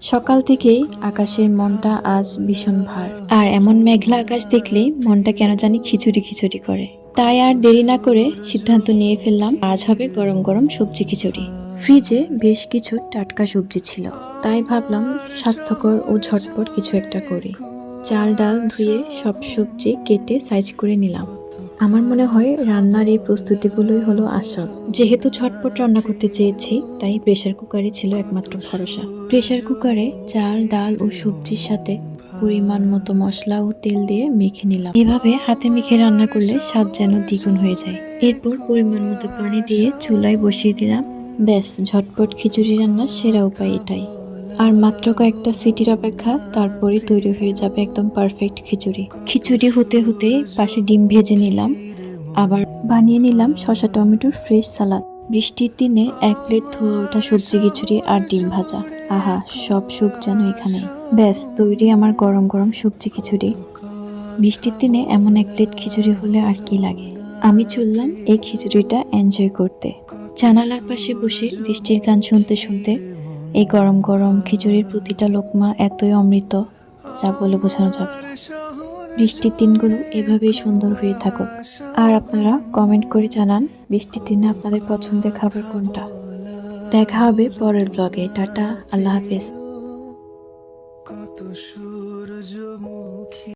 সকাল থেকেই আকাশের মনটা আজ ভীষণ ভার। আর এমন মেঘলা আকাশ দেখলে মনটা কেন জানি খিচুড়ি খিচুড়ি করে। তাই আর দেরি না করে সিদ্ধান্ত নিয়ে ফেললাম, আজ হবে গরম গরম সবজি খিচুড়ি। ফ্রিজে বেশ কিছু টাটকা সবজি ছিল, তাই ভাবলাম স্বাস্থ্যকর ও ঝটপট কিছু একটা করি। চাল ডাল ধুয়ে সব সবজি কেটে সাইজ করে নিলাম। আমার মনে হয় রান্নার এই প্রস্তুতিগুলোই হলো আসল। যেহেতু ঝটপট রান্না করতে চেয়েছি, তাই প্রেসার কুকারই ছিল একমাত্র ভরসা। প্রেসার কুকারে চাল ডাল ও সবজির সাথে পরিমাণ মতো মশলা ও তেল দিয়ে মেখে নিলাম। এভাবে হাতে মেখে রান্না করলে স্বাদ যেন দ্বিগুণ হয়ে যায়। এরপর পরিমাণ মতো পানি দিয়ে চুলায় বসিয়ে দিলাম। ব্যাস, ঝটপট খিচুড়ি রান্নার সেরা উপায় এটাই। আর মাত্র কয়েকটা সিটির অপেক্ষা, তারপরে তৈরি হয়ে যাবে একদম পারফেক্ট খিচুড়ি। খিচুড়ি হতে হতে পাশে ডিম ভেজে নিলাম, আবার বানিয়ে নিলাম শসা টমেটোর ফ্রেশ সালাদ। বৃষ্টির দিনে এক প্লেট ধোয়া ওঠা সবজি খিচুড়ি আর ডিম ভাজা, আহা, সব সুখ যেন এখানে। ব্যাস তৈরি আমার গরম গরম সবজি খিচুড়ি। বৃষ্টির দিনে এমন এক প্লেট খিচুড়ি হলে আর কি লাগে। আমি চললাম এই খিচুড়িটা এনজয় করতে। জানালার পাশে বসে বৃষ্টির গান শুনতে শুনতে এই গরম গরম খিচুড়ির প্রতিটা লোকমা এতই অমৃত, যা বলে বোঝানো যাবে না। বৃষ্টির দিনগুলো এভাবেই সুন্দর হয়ে থাকুক। আর আপনারা কমেন্ট করে জানান বৃষ্টির দিনে আপনাদের পছন্দের খাবার কোনটা। দেখা হবে পরের ব্লগে। টাটা, আল্লাহ হাফেজ।